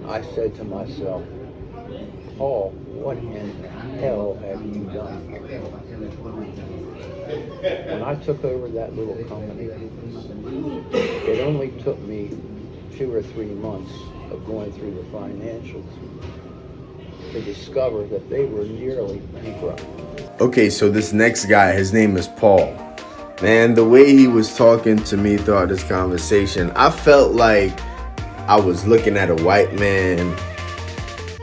I said to myself, Paul, what in the hell have you done? When I took over that little company, it only took me 2 or 3 months of going through the financials to discover that they were nearly bankrupt. Okay, so this next guy, his name is Paul. Man, the way he was talking to me throughout this conversation, I felt like I was looking at a white man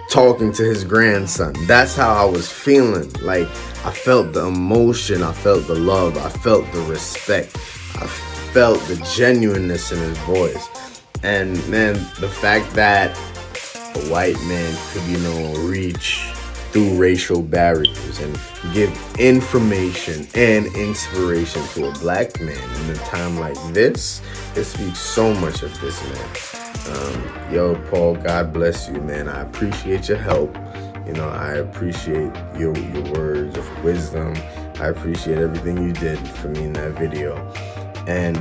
talking to his grandson. That's how I was feeling. Like, I felt the emotion, I felt the love, I felt the respect, I felt the genuineness in his voice. And man, the fact that a white man could, reach through racial barriers and give information and inspiration to a black man in a time like this, it speaks so much of this man. Yo, Paul, God bless you, man. I appreciate your help. I appreciate your words of wisdom. I appreciate everything you did for me in that video. And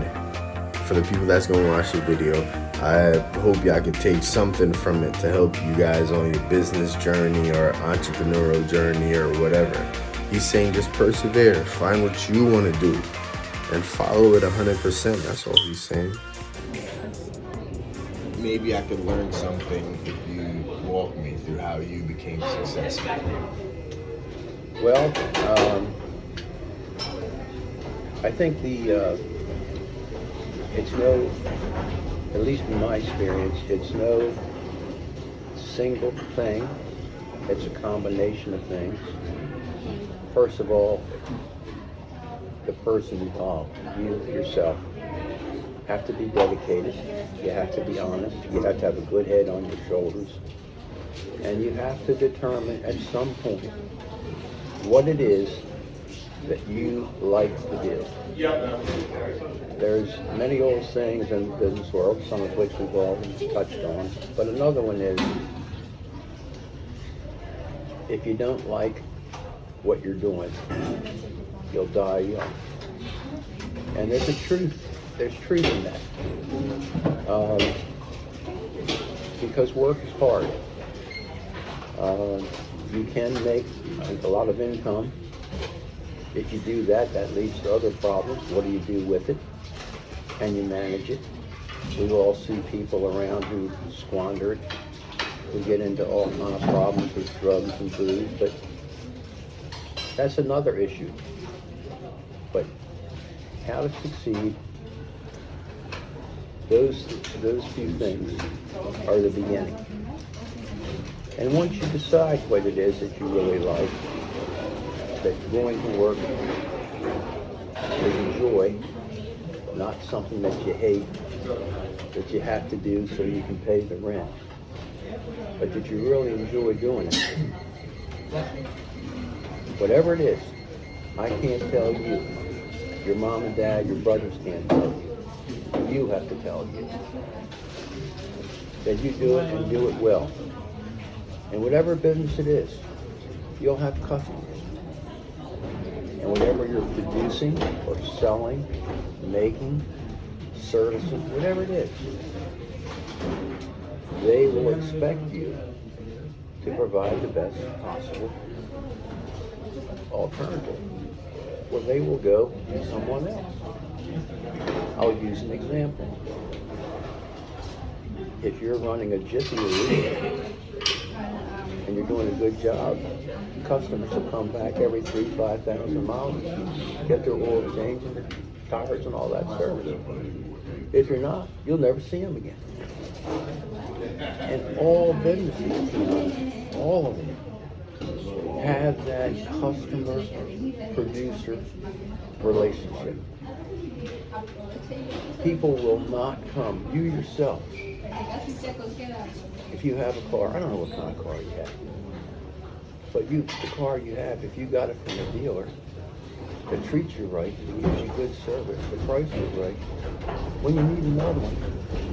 for the people that's gonna watch the video, I hope y'all can take something from it to help you guys on your business journey or entrepreneurial journey or whatever. He's saying just persevere, find what you want to do, and follow it 100%. That's all he's saying. Maybe I could learn something if you walk me through how you became successful. Well, I think it's no, at least in my experience, it's no single thing. It's a combination of things. First of all, the person involved, you yourself, have to be dedicated. You have to be honest. You have to have a good head on your shoulders. And you have to determine at some point what it is that you like to do. There's many old sayings in the business world, some of which we've already touched on, but another one is, if you don't like what you're doing, you'll die young. And there's truth in that. Because work is hard. You can make a lot of income. If you do that, that leads to other problems. What do you do with it? Can you manage it? We all see people around who squander it, who get into all kinds of problems with drugs and booze, but that's another issue. But how to succeed, those few things are the beginning. And once you decide what it is that you really like, that going to work is a joy, not something that you hate, that you have to do so you can pay the rent, but that you really enjoy doing it. Whatever it is, I can't tell you. Your mom and dad, your brothers can't tell you. You have to tell you that you do it and do it well. And whatever business it is, you'll have customers. And whatever you're producing or selling, making, servicing, whatever it is, they will expect you to provide the best possible alternative. Well, they will go to someone else. I'll use an example. If you're running a Jiffy and you're doing a good job, customers will come back every 3,000-5,000 miles, get their oil changed and their tires and all that service. If you're not, you'll never see them again. And all businesses, all of them, have that customer-producer relationship. People will not come. You yourself, if you have a car, I don't know what kind of car you have, but the car you have, if you got it from a dealer that treats you right, that gives you good service, the price is right, when you need another one,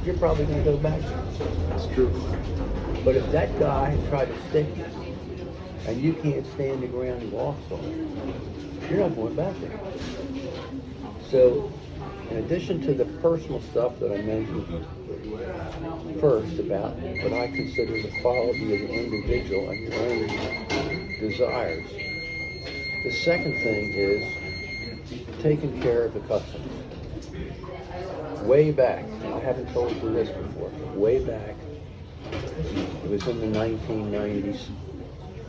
you're probably going to go back. That's true. But if that guy tried to stick you, and you can't stand the ground he walks on, you're not going back there. So in addition to the personal stuff that I mentioned first about what I consider the quality of the individual and your own desires, the second thing is taking care of the customer. Way back, I haven't told you this before, way back, it was in the 1990s.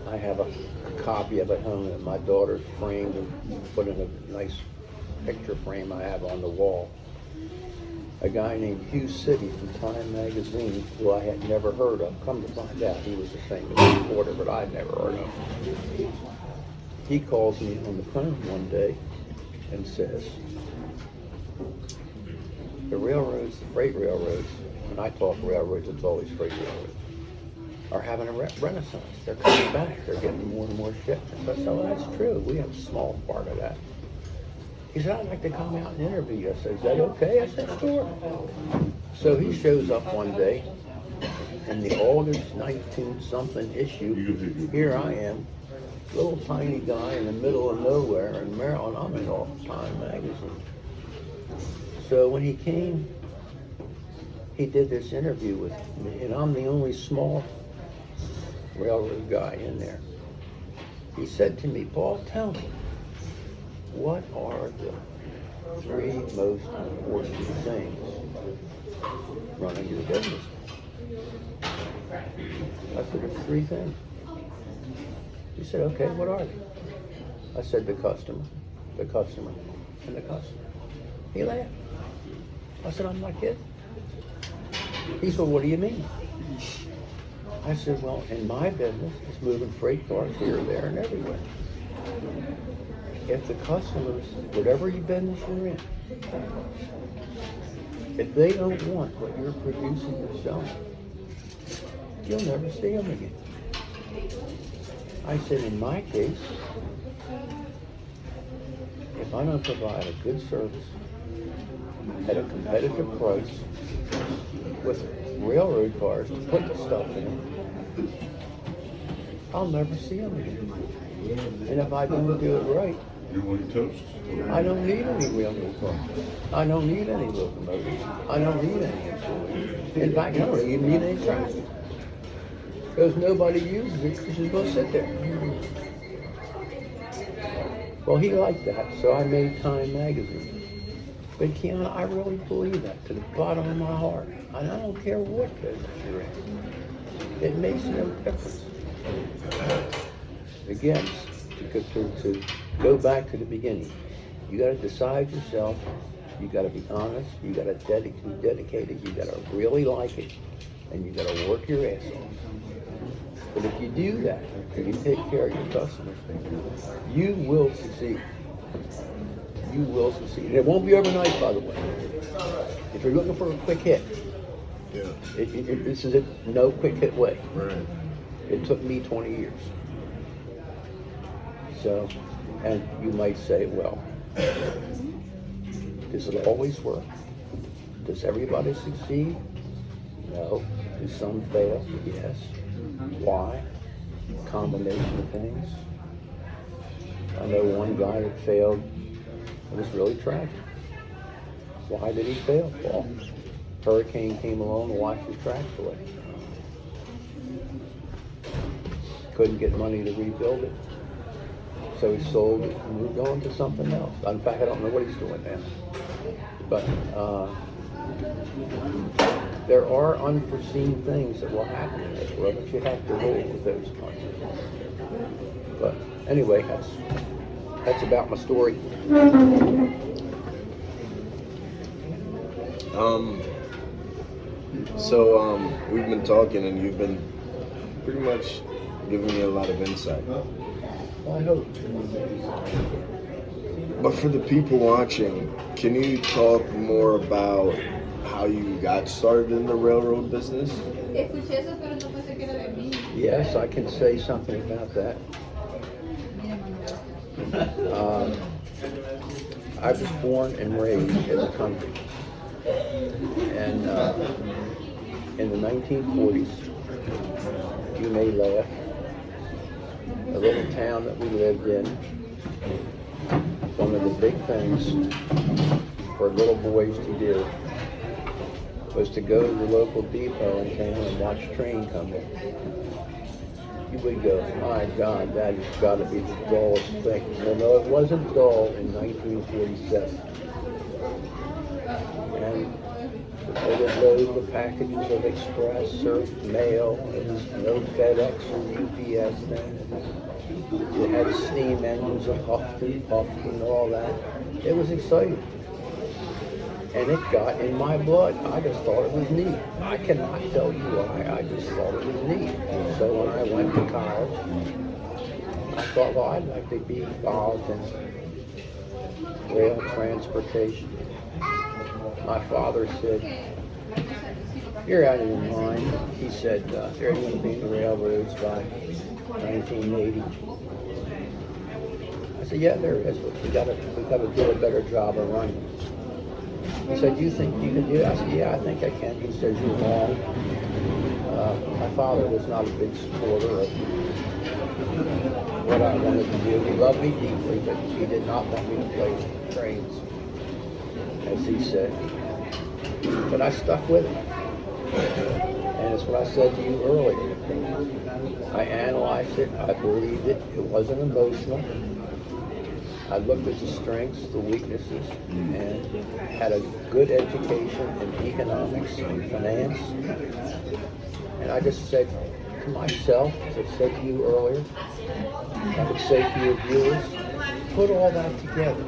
I have a copy of it home that my daughter's framed and put in a nice picture frame I have on the wall. A guy named Hugh City from Time Magazine, who I had never heard of. Come to find out, he was a famous reporter, but I'd never heard of him. He calls me on the phone one day and says, the railroads, the freight railroads, when I talk railroads, it's always freight railroads, are having a renaissance. They're coming back. They're getting more and more shipments. I said, well, that's true. We have a small part of that. He said, I'd like to come out and interview you. I said, is that okay? I said, sure. So he shows up one day in the August 19-something issue. Here I am, little tiny guy in the middle of nowhere in Maryland. I'm in all Time Magazine. So when he came, he did this interview with me, and I'm the only small railroad guy in there. He said to me, Paul, tell me, what are the three most important things running your business? I said, there's three things. He said, okay, what are they? I said, the customer, and the customer. He laughed. I said, I'm not kidding. He said, what do you mean? I said, well, in my business, it's moving freight cars here, there, and everywhere. If the customers, whatever your business you're in, if they don't want what you're producing or selling, you'll never see them again. I said, in my case, if I don't provide a good service at a competitive price with railroad cars to put the stuff in, I'll never see them again. And if I don't do it right, I don't need any railroad cars. I don't need any locomotives. I don't need any employees. In fact, I don't even need any traffic. Because nobody uses it, it's just going to sit there. Well, he liked that, so I made Time Magazine. But Kiana, I really believe that to the bottom of my heart. And I don't care what business you're in. It makes no difference. Again, to go back to the beginning, you got to decide yourself. You got to be honest. You got to be dedicated. You got to really like it, and you got to work your ass off. But if you do that, and you take care of your customers, you will succeed. You will succeed. And it won't be overnight, by the way. If you're looking for a quick hit, Yeah. This is no quick hit way. Right. It took me 20 years. So, and you might say, well, does it always work? Does everybody succeed? No. Do some fail? Yes. Why? Combination of things. I know one guy that failed. It was really tragic. Why did he fail, Paul? Hurricane came along and washed his tracks away. Couldn't get money to rebuild it. So he sold it and moved on to something else. In fact, I don't know what he's doing now. But there are unforeseen things that will happen in this world, but you have to roll with those kinds. But anyway, that's about my story. So we've been talking, and you've been pretty much giving me a lot of insight. Well, I hope. But for the people watching, can you talk more about how you got started in the railroad business? Yes, I can say something about that. I was born and raised in the country. And in the 1940s, you may laugh, a little town that we lived in, one of the big things for little boys to do was to go to the local depot in town and watch a train come in. You would go, my God, that has got to be the dullest thing. Well, no, it wasn't dull in 1947. And they would load the packages of express or mail. There was no FedEx or UPS then. You had steam engines and puffed and all that. It was exciting. And it got in my blood. I just thought it was neat. I cannot tell you why. I just thought it was neat. So when I went to college, I thought, well, I'd like to be involved in rail transportation. My father said, you're out of your mind. He said, they're going to be in the railroads by 1980. I said, yeah, there is, but we got to do a better job of running. He said, you think you can do it? I said, yeah, I think I can. He says, you're wrong. My father was not a big supporter of what I wanted to do. He loved me deeply, but he did not want me to play trains, as he said. But I stuck with it. And it's what I said to you earlier. I analyzed it. I believed it. It wasn't emotional. I looked at the strengths, the weaknesses, and had a good education in economics and finance. And I just said to myself, as I said to you earlier, I would say to your viewers, put all that together.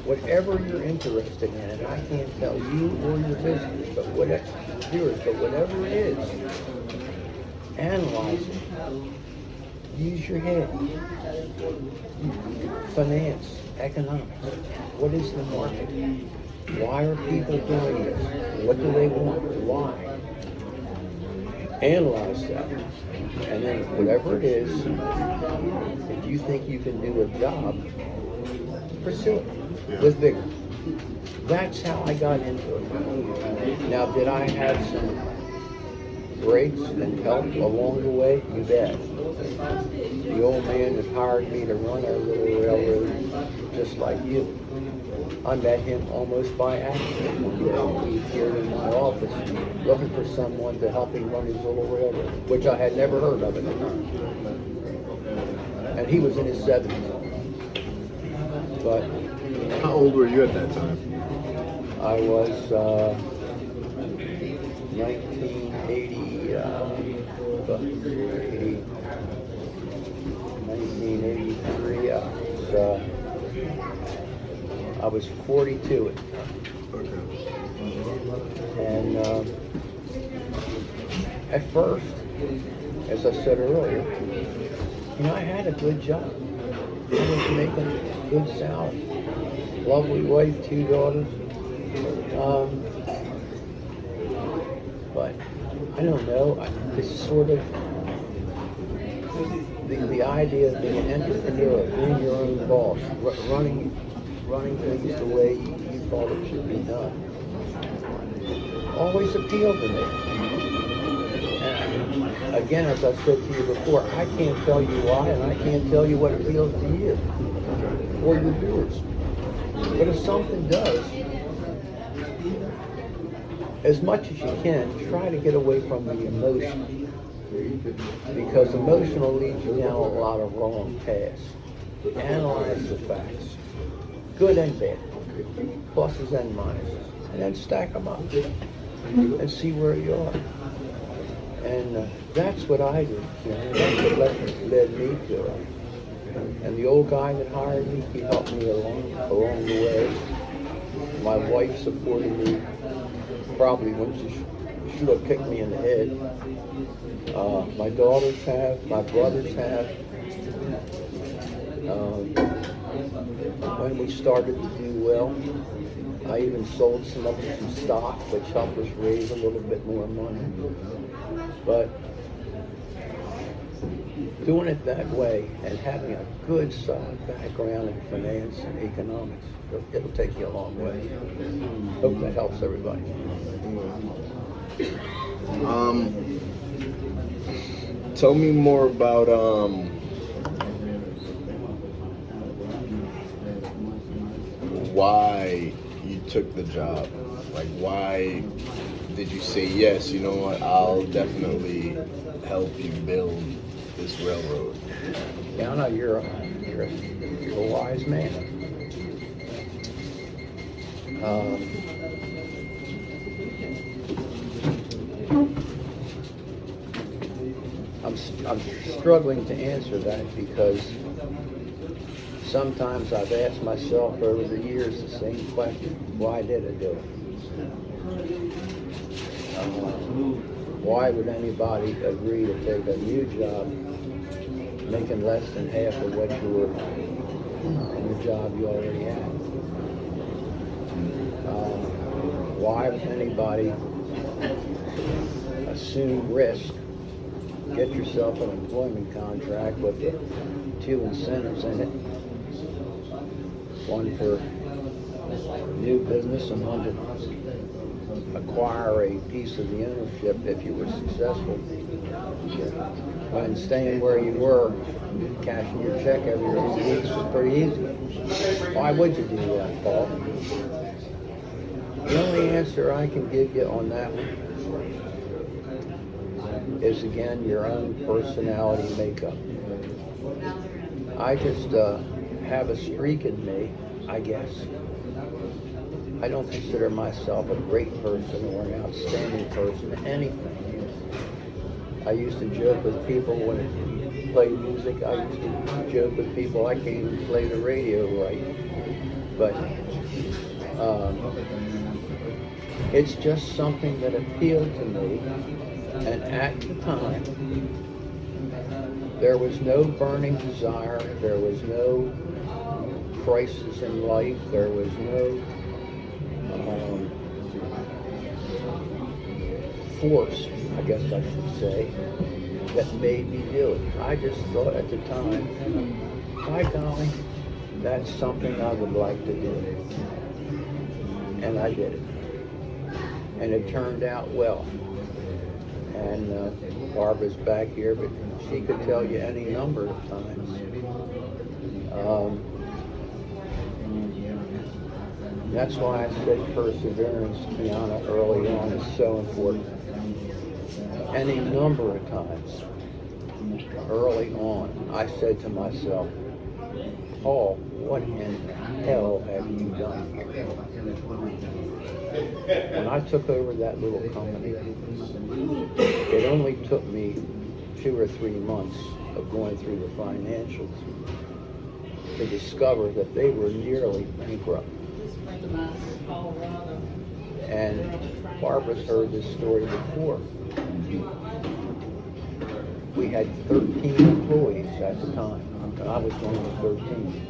Whatever you're interested in, and I can't tell you or your visitors, but whatever it is, analyze it. Use your head. Finance, economics. What is the market? Why are people doing this? What do they want? Why? Analyze that. And then whatever it is, if you think you can do a job, pursue it with vigor. That's how I got into it. Now, did I have some breaks and help along the way? You bet. The old man that hired me to run our little railroad, just like you. I met him almost by accident one day. He appeared in my office looking for someone to help him run his little railroad, which I had never heard of at the time. And he was in his 70s. But How old were you at that time? I was 1983, I was 42 at the time. And at first, as I said earlier, I had a good job. I was making a good salary. Lovely wife, 2 daughters. But I don't know. It's sort of the idea of being an entrepreneur, being your own boss, running things the way you thought it should be done, always appealed to me. And again, as I said to you before, I can't tell you why, and I can't tell you what appeals to you or your viewers. But if something does, as much as you can, try to get away from the emotion. Because emotion will lead you down a lot of wrong paths. Analyze the facts, good and bad, pluses and minuses, and then stack them up and see where you are. And that's what I did. That's what led me to it. And the old guy that hired me, he helped me along the way. My wife supported me probably when she should have kicked me in the head. My daughters have, my brothers have. When we started to do well, I even sold some stock, which helped us raise a little bit more money. But doing it that way and having a good solid background in finance and economics, it'll take you a long way. Hope that helps everybody. Tell me more about why you took the job? Like, why did you say, yes, you know what, I'll definitely help you build this railroad? Yeah, I know you're a wise man. I'm struggling to answer that because sometimes I've asked myself over the years the same question: why did I do it? Why would anybody agree to take a new job making less than half of what you were in the job you already had? Why would anybody assume risk, get yourself an employment contract with two incentives in it, one for new business and one to acquire a piece of the ownership if you were successful, when staying where you were, cashing your check every 2 weeks was pretty easy? Why would you do that, Paul? The only answer I can give you on that one is, again, your own personality makeup. I just have a streak in me, I guess. I don't consider myself a great person or an outstanding person at anything. I used to joke with people when I played music. I used to joke with people I can't even play the radio right. But it's just something that appealed to me. And at the time, there was no burning desire. There was no crisis in life. There was no force, I guess I should say, that made me do it. I just thought at the time, by golly, that's something I would like to do. And I did it. And it turned out well. And Barbara's back here, but she could tell you any number of times. That's why I said perseverance, Kiana, early on is so important. Any number of times, early on, I said to myself, Paul, what in the hell have you done? When I took over that little company, it only took me 2 or 3 months of going through the financials to discover that they were nearly bankrupt. And Barbara's heard this story before. We had 13 employees at the time, and I was one of the 13.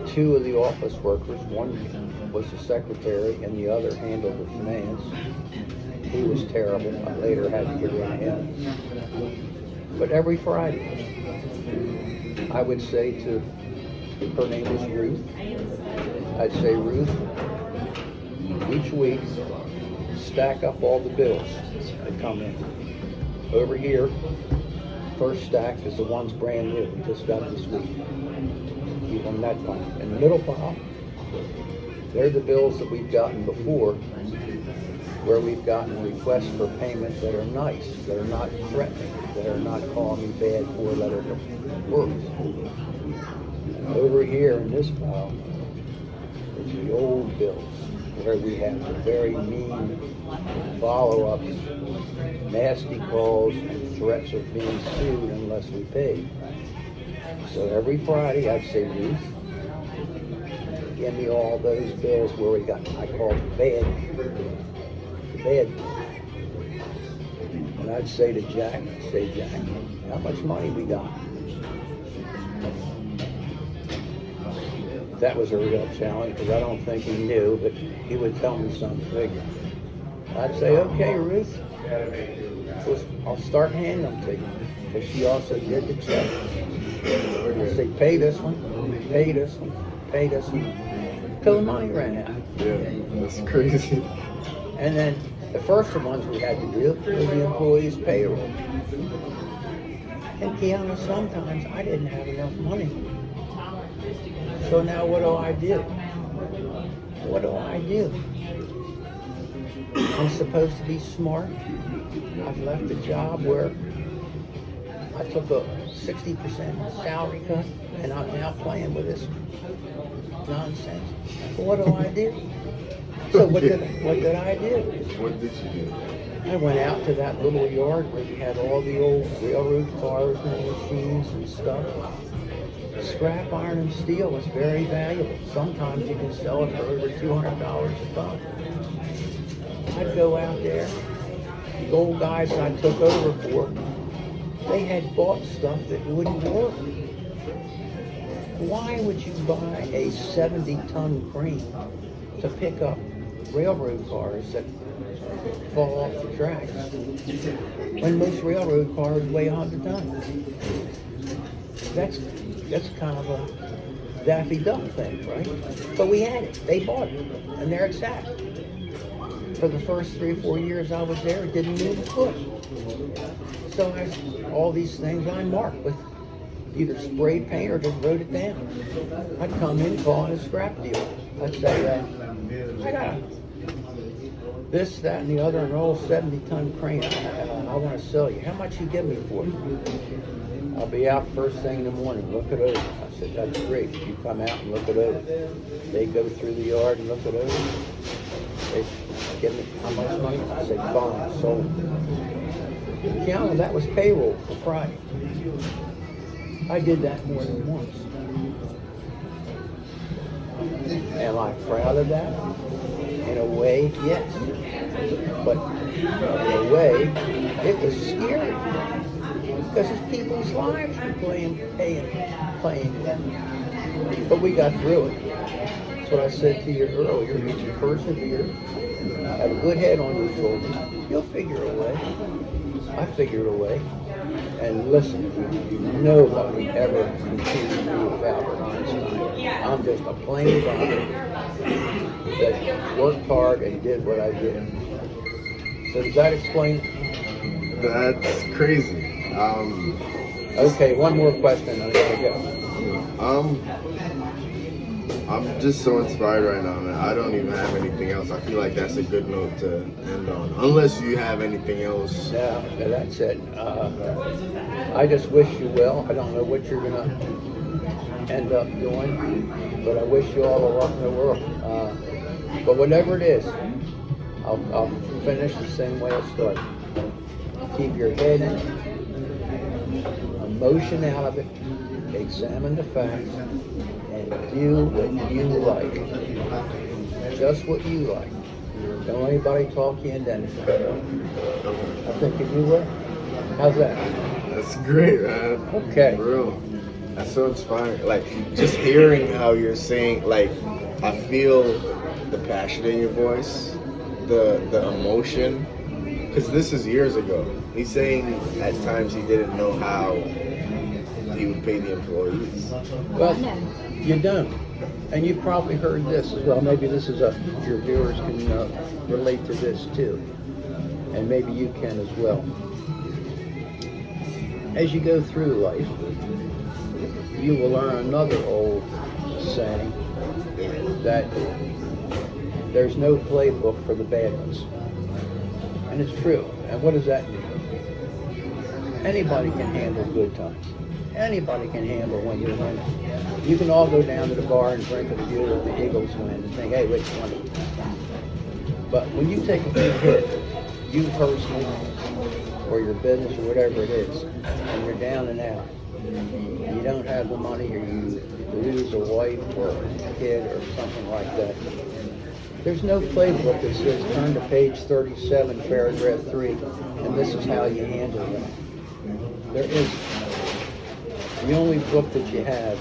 2 of the office workers, one was the secretary and the other handled the finance. He was terrible. I later had to get rid of him. But every Friday, I would say to, her name was Ruth, I'd say, Ruth, each week, stack up all the bills that come in. Over here, first stack is the ones brand new, we just got this week. Keep on that pile. In the middle pile, they're the bills that we've gotten before, where we've gotten requests for payment that are nice, that are not threatening, that are not calling me bad four-letter words. And over here in this pile is the old bills, where we have the very mean follow-ups, nasty calls, and threats of being sued unless we pay. So every Friday I'd say, Ruth, give me all those bills where we got, I call it bad. And I'd say to Jack, Jack, how much money we got? That was a real challenge because I don't think he knew, but he would tell me some figure. I'd say, okay, Ruth, I'll start handing them to you, because she also did the check. I'd say, pay this one, pay this one, pay this one, till the money ran out. Yeah, that's crazy. And then the first ones we had to do was the employees' payroll. And Kiana, sometimes I didn't have enough money. So now what do? What do I do? I'm supposed to be smart. I've left a job where I took a 60% salary cut, and I'm now playing with this nonsense. What do I do? So what did I do? What did you do? I went out to that little yard where you had all the old railroad cars and machines and stuff. Scrap iron and steel is very valuable. Sometimes you can sell it for over $200 a ton. I'd go out there. The old guys I took over for, they had bought stuff that wouldn't work. Why would you buy a 70-ton crane to pick up railroad cars that fall off the tracks when most railroad cars weigh 100 tons? That's kind of a Daffy Duck thing, right? But we had it. They bought it, and there it's at. For the first 3 or 4 years I was there, it didn't move a foot. So all these things I marked with either spray paint or just wrote it down. I'd come in, call it a scrap deal. I'd say, I got this, that, and the other, and old 70-ton crane. I want to sell you. How much you give me for it? I'll be out first thing in the morning. Look it over. I said, that's great. You come out and look it over. They go through the yard and look it over. They give me how much money? I said, fine, sold. Counting, that was payroll for Friday. I did that more than once. Am I proud of that? In a way, yes. But in a way, it was scary. Because it's people's lives we're playing with. But we got through it. That's what I said to you earlier. If you persevere, have a good head on your shoulders, you'll figure a way. I figured a way. And listen, nobody ever confused me with Albert Einstein. I'm just a plain guy that worked hard and did what I did. So does that explain it? That's crazy. Okay, one more question. I'm gonna go. I'm just so inspired right now, man. I don't even have anything else. I feel like that's a good note to end on. Unless you have anything else. No, that's it. I just wish you well. I don't know what you're gonna end up doing, but I wish you all the luck in the world. But whatever it is, I'll finish the same way I started. Keep your head in it, emotion out of it, examine the facts, and do what you like. Just what you like. Don't let anybody talk you into anything. I think you do well. How's that? That's great, man. Okay. For real. That's so inspiring. Like, just hearing how you're saying, like, I feel the passion in your voice, the emotion. Because this is years ago. He's saying at times he didn't know how he would pay the employees. Well, you don't. And you've probably heard this as well. Maybe this is your viewers can relate to this too. And maybe you can as well. As you go through life, you will learn another old saying that there's no playbook for the bad ones. And it's true. And what does that mean? Anybody can handle good times. Anybody can handle when you're winning. You can all go down to the bar and drink a few if the Eagles win and think, hey, which one? But when you take a big hit, you personally, or your business or whatever it is, and you're down and out, you don't have the money, or you lose a wife or a kid or something like that, there's no playbook that says turn to page 37, paragraph 3, and this is how you handle it. There is. The only book that you have,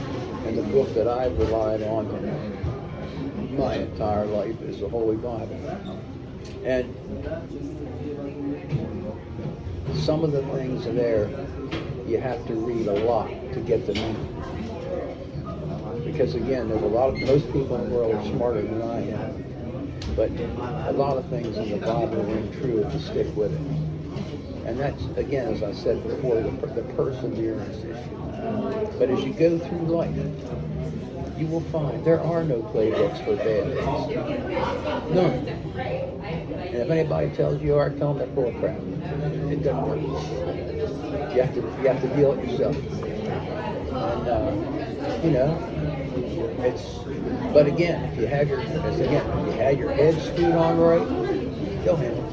and the book that I've relied on my entire life, is the Holy Bible. And some of the things there, you have to read a lot to get the meaning. Because again, there's most people in the world are smarter than I am. But a lot of things in the Bible ring true if you stick with it. And that's, again, as I said before, the perseverance issue. But as you go through life, you will find there are no playbooks for bad days. None. And if anybody tells you are, tell them they're full of crap. It doesn't work. You have to deal it yourself. And you know, it's. But again, if you have your head screwed on right, you'll handle it.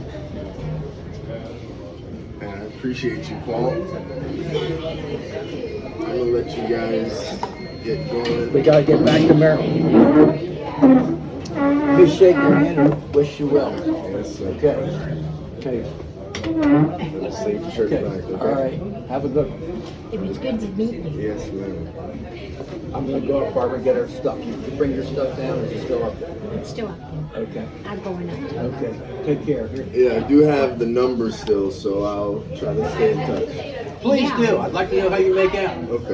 And I appreciate you, Paul. I'm gonna let you guys get going. We gotta get back to Maryland. Please shake your hand and wish you well. Yes, sir. Okay. Okay. Have a safe trip Okay. back. Okay? All right. Have a good one. It was good to meet you. Yes, ma'am. I'm gonna go up, Barbara, and get her stuff. You bring your stuff down, or is it still up there? It's still up there. Okay. I'm going up to Okay. Take care. Yeah, I do have the number still, so I'll try to stay in touch. Please Yeah. do. I'd like to know how you make out. Okay.